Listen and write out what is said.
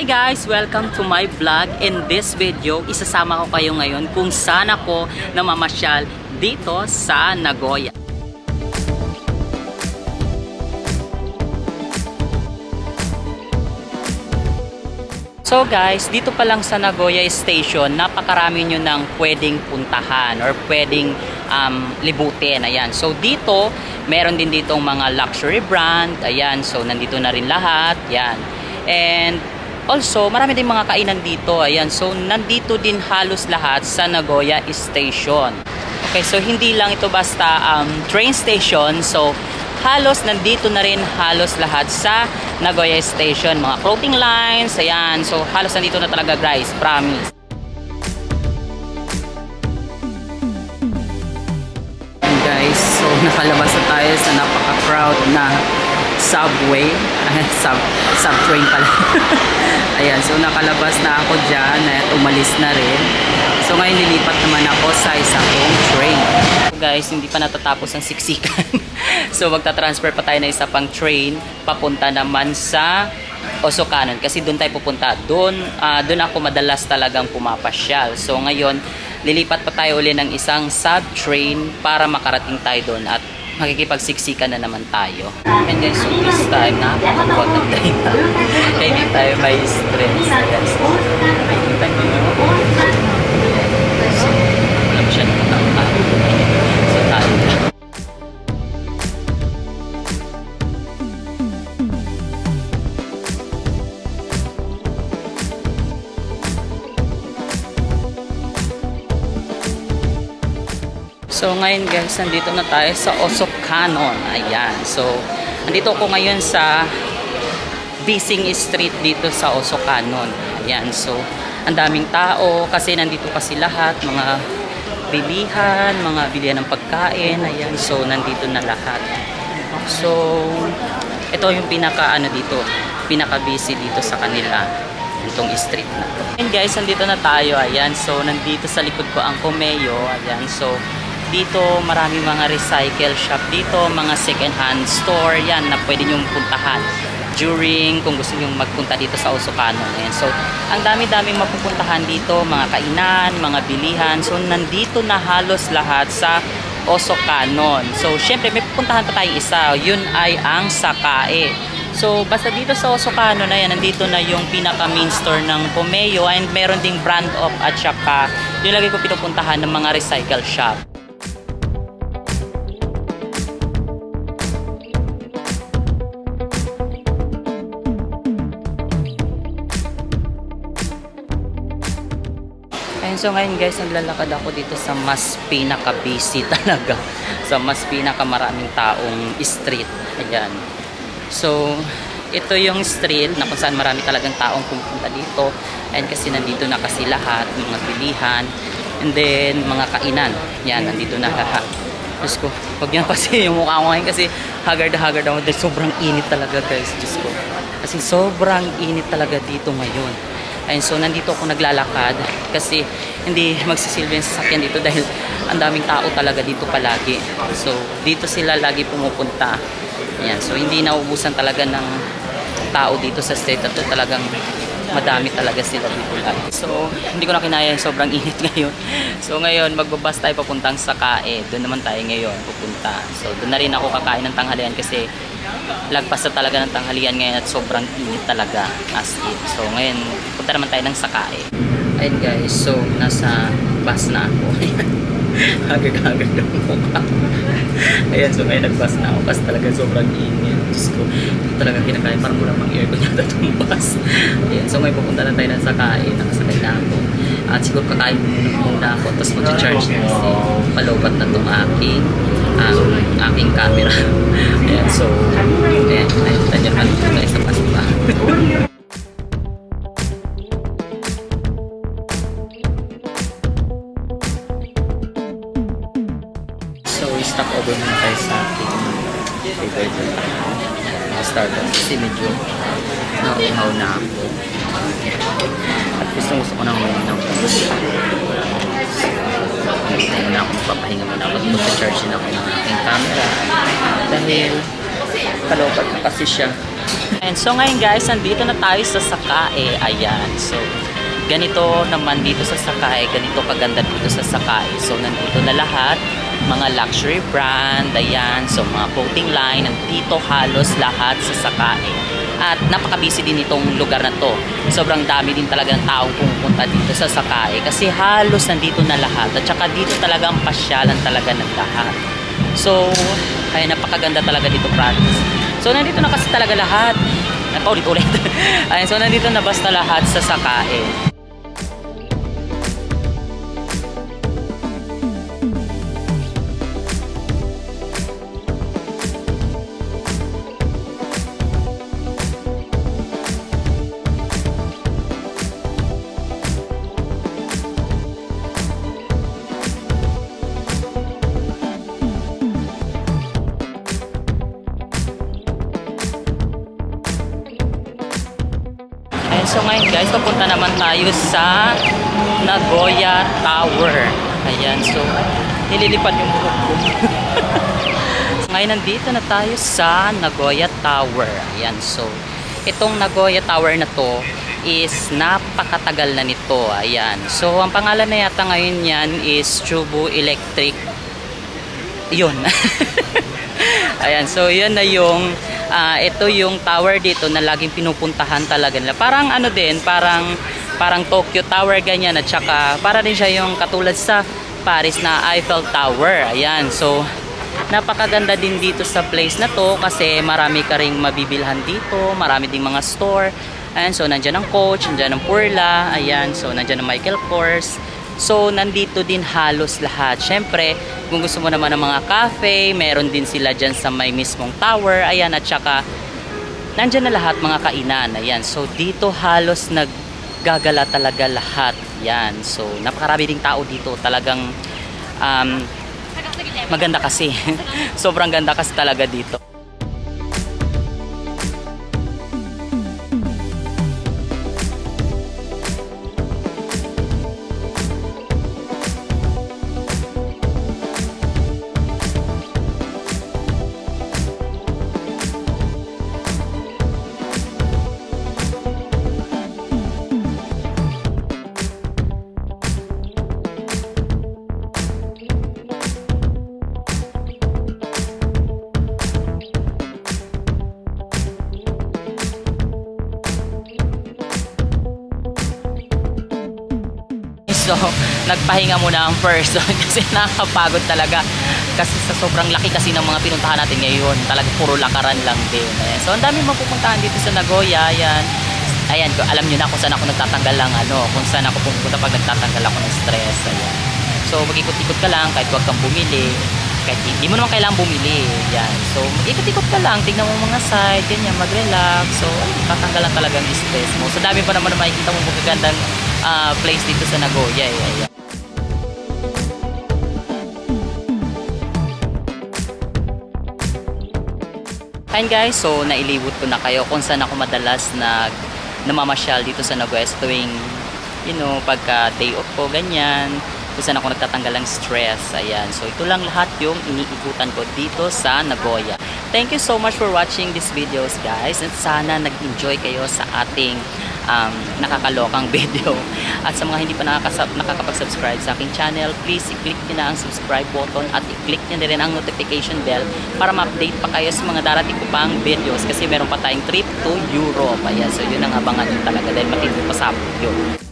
Hey guys! Welcome to my vlog. In this video, isasama ko kayo ngayon kung saan ako namamasyal dito sa Nagoya. So guys, dito pa lang sa Nagoya Station, napakarami nyo nang pwedeng puntahan or pwedeng libutin. Ayan. So dito, meron din ditong mga luxury brand. Ayan. So nandito na rin lahat. Ayan. And also, marami din mga kainan dito. Ayan. So nandito din halos lahat sa Nagoya Station. Okay, so hindi lang ito basta train station. So halos nandito na rin halos lahat sa Nagoya Station. Mga clothing lines, ayan. So halos nandito na talaga guys, promise. And guys, so nakalabas na tayo sa napaka-crowd na subway. Subtrain pala. Ayan, so nakalabas na ako dyan at umalis na rin. So ngayon lilipat naman ako sa isa kong train. So guys, hindi pa natatapos ang siksikan. So magta-transfer pa tayo na isa pang train papunta naman sa Osocanon kasi doon tayo pupunta. Doon ako madalas talagang pumapasyal. So ngayon lilipat pa tayo uli ng isang sub-train para makarating tayo doon at makikipagsiksikan na naman tayo. And guys, so this time nakakaluwag ng train na. Kaya hindi tayo may stress. Ayan, so nakikita nyo yun. So wala mo siya nakatang. So tayo na. So ngayon guys, nandito na tayo sa Osocanon. Ayan. So nandito ako ngayon sa Bising Street dito sa Osocanon. Ayan. So ang daming tao kasi nandito kasi lahat, mga bilihan ng pagkain. Ayan. So nandito na lahat. So ito yung pinaka busy dito sa kanila. Itong street na to. And guys, nandito na tayo. Ayan. So nandito sa likod ko ang Comeo. Ayan. So dito maraming mga recycle shop dito, mga second hand store yan na pwede nyong puntahan during kung gusto nyong magpunta dito sa Osocanon. Ayan. So ang dami-daming mapupuntahan dito, mga kainan, mga bilihan. So nandito na halos lahat sa Osocanon. So syempre may pupuntahan pa tayong isa, yun ay ang Sakae. So basta dito sa Osocanon na yan, nandito na yung pinaka main store ng Comeo and meron ding brand of at saka yung lagi ko pinupuntahan ng mga recycle shop. So ngayon guys, naglalakad ako dito sa mas pinaka-busy talaga. Sa mas pinaka-maraming taong street. Ayan. So, ito yung street na kung saan marami talagang taong pupunta dito. And kasi nandito na kasi lahat, mga bilihan. And then, mga kainan. Yan, nandito na lahat. Diyos ko, huwag yan kasi yung mukha ko ngayon kasi haggard ako. Dahil sobrang init talaga guys. Diyos ko. Kasi sobrang init talaga dito ngayon. Ayun, so nandito ako naglalakad kasi hindi magsisilbi yung sasakyan dito dahil ang daming tao talaga dito palagi. So dito sila lagi pumupunta. Ayan, so hindi naubusan talaga ng tao dito sa street at talagang madami talaga sila dito lagi. So hindi ko na kinaya, sobrang init ngayon. So ngayon magbabas tayo papuntang Sakae. Doon naman tayo ngayon pupunta. So doon na rin ako kakain ng tanghalian kasi lagpas na talaga ng tanghalian ngayon at sobrang init talaga as in. So ngayon punta naman tayo ng Sakae. Ayun guys, so nasa bus na ako. Hagag-hagag ng mukha. Ayan, so ngayon nag-bus na ako kasi talaga sobrang init. Diyos ko, talaga kinakain. Parang mula pang aircon yata itong bus. Ayan, so ngayon pupunta na tayo ng Sakae. Nakasakay na ako. At siguro kakain muna ako. Tapos mag-charge na kasi palobat na itong aking camera. Ayan, so ayan, nakita nyo naman ito guys sa bus pa. Stop over muna tayo sa ating favorite Starbucks kasi medyo nauuhaw na ako at gusto ko nang uminom na ako magpapahinga muna ako at magpa-charge din ako ng aking camera dahil kalobat na kasi siya And so ngayon guys, nandito na tayo sa Sakae. Ayan. So ganito naman dito sa Sakae, ganito kaganda dito sa Sakae. So nandito na lahat, mga luxury brand, ayan. So mga clothing line, nandito halos lahat sa Sakae. At napaka-busy din itong lugar na to. Sobrang dami din talaga ng taong pumupunta dito sa Sakae kasi halos nandito na lahat. At saka dito talagang pasyalan talaga ng lahat. So kaya napakaganda talaga dito, promise. So nandito na kasi talaga lahat. Ulit-ulit. Ayan, so nandito na basta lahat sa Sakae. So ngayon guys, papunta naman tayo sa Nagoya Tower. Ayan, so nililipad yung buhok ko. So, ngayon nandito na tayo sa Nagoya Tower. Ayan, so itong Nagoya Tower na to is napakatagal na nito. Ayan, so ang pangalan na yata ngayon yan is Chubu Electric. Yun. Ayan, so yun na yung ito yung tower dito na laging pinupuntahan talaga nila. Parang ano din, parang Tokyo Tower ganyan, at saka para din siya yung katulad sa Paris na Eiffel Tower. Ayan, so napakaganda din dito sa place na to kasi marami ka ring mabibilhan dito, marami ding mga store. Ayan, so nandyan ang Coach, nandyan ang Purla, ayan, so nandyan ang Michael Kors. So nandito din halos lahat. Syempre, kung gusto mo naman ng mga cafe, meron din sila dyan sa may mismong tower. Ayan, at saka nandyan na lahat mga kainan. Ayan, so dito halos naggagala talaga lahat. Ayan, so napakarami ding tao dito. Talagang maganda kasi. Sobrang ganda kasi talaga dito. So, nagpahinga muna ang first kasi nakakapagod talaga. Kasi sa sobrang laki kasi ng mga pinuntahan natin ngayon, talaga puro lakaran lang din. Ayan. So, ang dami mapupuntahan dito sa Nagoya. Ayan. Ayan, alam nyo na kung saan ako nagtatanggal lang, kung saan ako pupunta pag nagtatanggal ako ng stress. Ayan. So, mag-ikot-ikot ka lang kahit huwag kang bumili. Kahit hindi mo naman kailangan bumili. Ayan. So, mag-ikot-ikot ka lang. Tignan mo mga side, ganyan, mag-relax. So, tatanggal lang talaga ang stress mo. So, dami pa naman na makikita mo magagandang place dito sa Nagoya. Ayan. Ayan guys, so nailibot ko na kayo kung saan ako madalas namamasyal dito sa Nagoya sa tuwing, pagka day off ko, ganyan, kung saan ako nagtatanggal ng stress. Ayan, so ito lang lahat yung iniikutan ko dito sa Nagoya. Thank you so much for watching these videos guys, at sana nag-enjoy kayo sa ating nakakalokang video. At sa mga hindi pa nakakapag-subscribe sa aking channel, please i-click nyo na ang subscribe button at i-click nyo na rin ang notification bell para ma-update pa kayo sa mga darating ko pang videos kasi meron pa tayong trip to Europe. Ayan, so yun ang abangan nyo talaga dahil matindi pa sa yun.